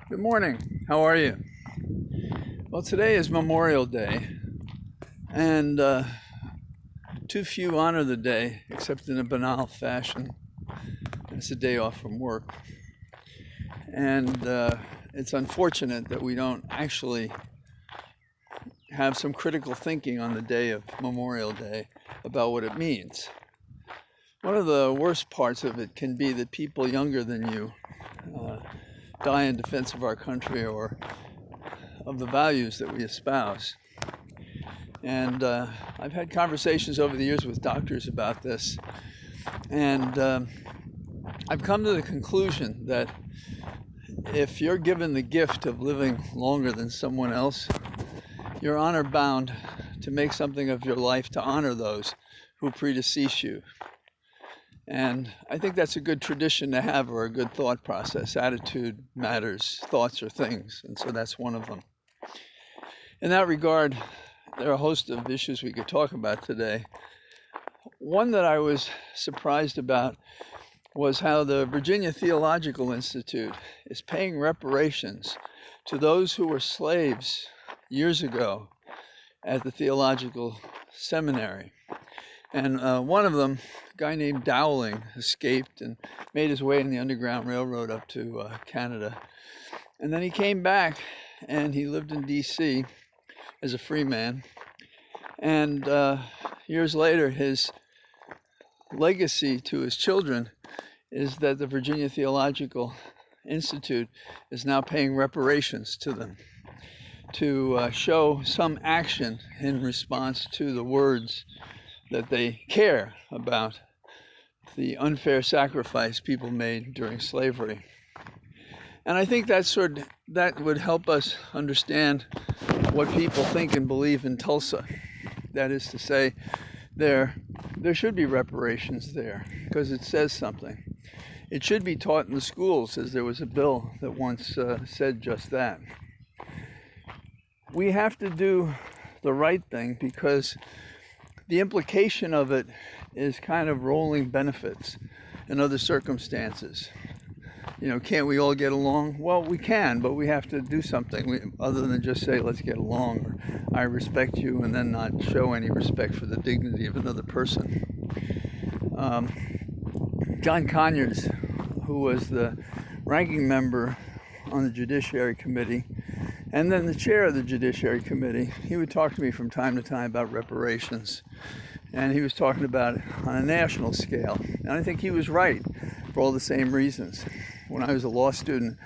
Good morning. How are you? Well, today is Memorial Day, and too few honor the day except in a banal fashion. It's a day off from work, and it's unfortunate that we don't actually have some critical thinking on the day of Memorial Day about what it means. One of the worst parts of it can be that people younger than you die in defense of our country or of the values that we espouse. And I've had conversations over the years with doctors about this, and I've come to the conclusion that if you're given the gift of living longer than someone else, you're honor bound to make something of your life to honor those who predecease you. And I think that's a good tradition to have, or a good thought process. Attitude matters, thoughts are things, and so that's one of them. In that regard, there are a host of issues we could talk about today. One that I was surprised about was how the Virginia Theological Institute is paying reparations to those who were slaves years ago at the theological seminary. And one of them, a guy named Dowling, escaped and made his way in the Underground Railroad up to Canada. And then he came back and he lived in D.C. as a free man. And years later, his legacy to his children is that the Virginia Theological Institute is now paying reparations to them to show some action in response to the words that they care about the unfair sacrifice people made during slavery. And I think that would help us understand what people think and believe in Tulsa. That is to say, there should be reparations there because it says something. It should be taught in the schools, as there was a bill that once said just that. We have to do the right thing because the implication of it is kind of rolling benefits in other circumstances. You know, can't we all get along? Well, we can, but we have to do something other than just say, let's get along, or I respect you, and then not show any respect for the dignity of another person. John Conyers, who was the ranking member on the Judiciary Committee, and then the chair of the Judiciary Committee, he would talk to me from time to time about reparations. And he was talking about it on a national scale. And I think he was right for all the same reasons. When I was a law student,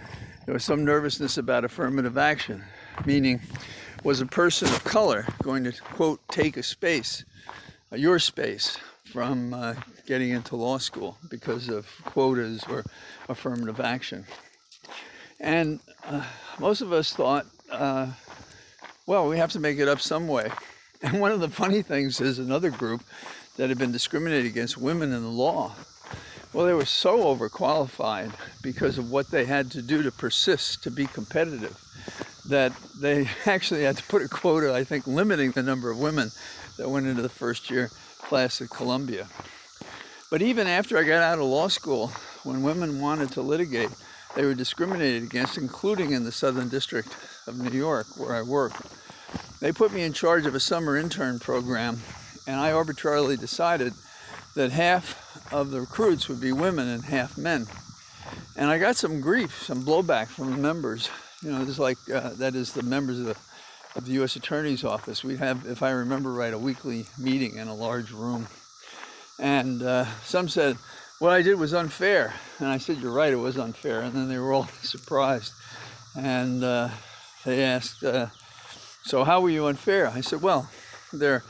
there was some nervousness about affirmative action, meaning, was a person of color going to, quote, take a space, your space, from getting into law school because of quotas or affirmative action? And most of us thought, well, we have to make it up some way. And one of the funny things is another group that had been discriminated against women in the law. Well, they were so overqualified because of what they had to do to persist, to be competitive, that they actually had to put a quota, I think, limiting the number of women that went into the first year class at Columbia. But even after I got out of law school, when women wanted to litigate, they were discriminated against, including in the Southern District of New York, where I work. They put me in charge of a summer intern program, and I arbitrarily decided that half of the recruits would be women and half men. And I got some grief, some blowback from the members. You know, just like, that is the members of the U.S. Attorney's Office. We'd have, if I remember right, a weekly meeting in a large room. And some said, what I did was unfair. And I said, you're right, it was unfair. And then they were all surprised. And they asked, so how were you unfair? I said, well, there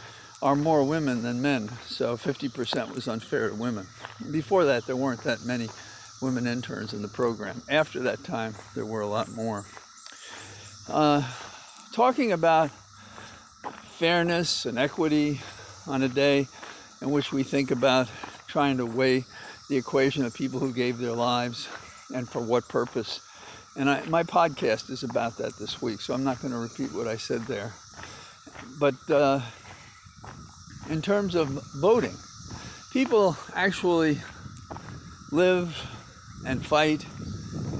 are more women than men, so 50% was unfair to women. Before that, there weren't that many women interns in the program. After that time, there were a lot more. Talking about fairness and equity on a day in which we think about trying to weigh the equation of people who gave their lives and for what purpose. And my podcast is about that this week, so I'm not going to repeat what I said there. But in terms of voting, people actually live and fight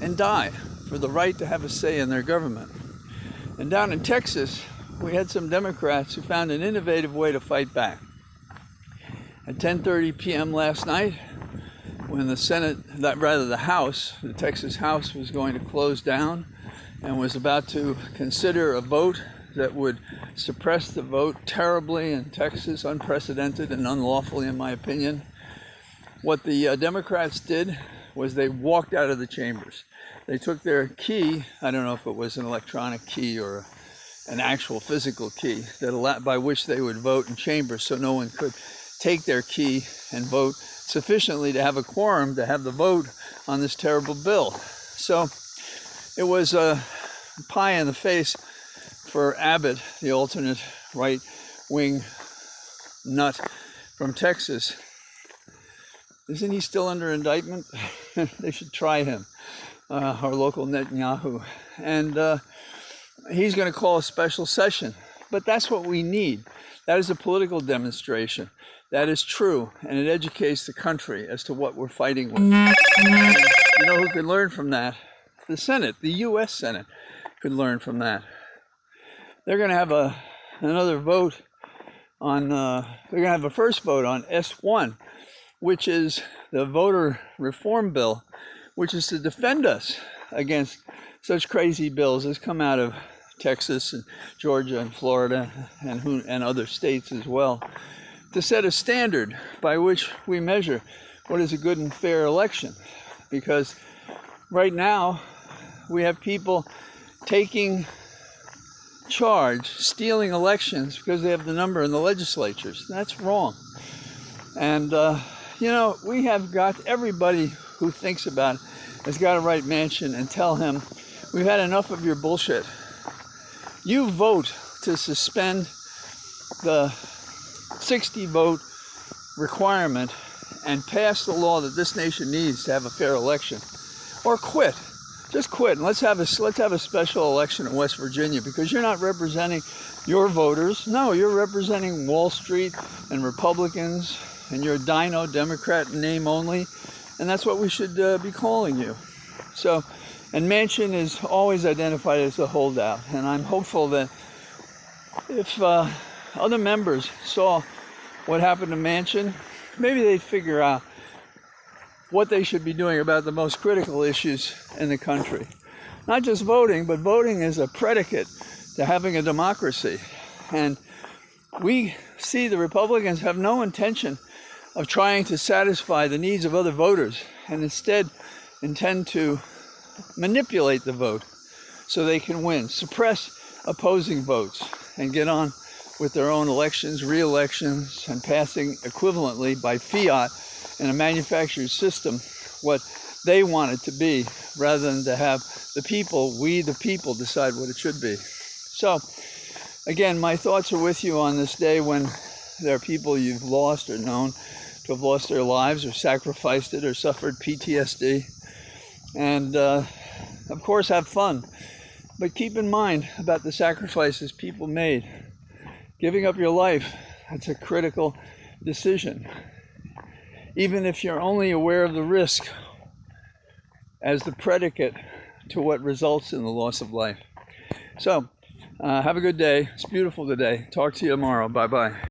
and die for the right to have a say in their government. And down in Texas, we had some Democrats who found an innovative way to fight back. At 10:30 p.m. last night, when the House, the Texas House, was going to close down and was about to consider a vote that would suppress the vote terribly in Texas, unprecedented and unlawfully in my opinion, what the Democrats did was they walked out of the chambers. They took their key, I don't know if it was an electronic key or an actual physical key, by which they would vote in chambers so no one could take their key and vote sufficiently to have a quorum to have the vote on this terrible bill. So it was a pie in the face for Abbott, the alternate right-wing nut from Texas. Isn't he still under indictment? They should try him, our local Netanyahu. And he's going to call a special session. But that's what we need. That is a political demonstration. That is true, and it educates the country as to what we're fighting with. And you know who can learn from that? The Senate, the U.S. Senate could learn from that. They're going to have another vote on, they're going to have a first vote on S1, which is the voter reform bill, which is to defend us against such crazy bills as come out of Texas and Georgia and Florida and other states as well, to set a standard by which we measure what is a good and fair election. Because right now we have people taking charge, stealing elections because they have the number in the legislatures. That's wrong. And we have got everybody who thinks about it has got to write Manchin and tell him, we've had enough of your bullshit. You vote to suspend the 60 vote requirement and pass the law that this nation needs to have a fair election, or quit. Just quit and let's have a special election in West Virginia, because you're not representing your voters. No, you're representing Wall Street and Republicans, and you're a dino Democrat in name only, and that's what we should be calling you. So, and Manchin is always identified as a holdout, and I'm hopeful that if other members saw what happened to Manchin, maybe they'd figure out what they should be doing about the most critical issues in the country. Not just voting, but voting is a predicate to having a democracy. And we see the Republicans have no intention of trying to satisfy the needs of other voters, and instead intend to manipulate the vote so they can win, suppress opposing votes, and get on with their own elections, re-elections, and passing equivalently by fiat in a manufactured system what they want it to be, rather than to have the people, we the people, decide what it should be. So, again, my thoughts are with you on this day when there are people you've lost or known to have lost their lives or sacrificed it or suffered PTSD. And, of course, have fun. But keep in mind about the sacrifices people made. Giving up your life, that's a critical decision. Even if you're only aware of the risk as the predicate to what results in the loss of life. So, have a good day. It's beautiful today. Talk to you tomorrow. Bye-bye.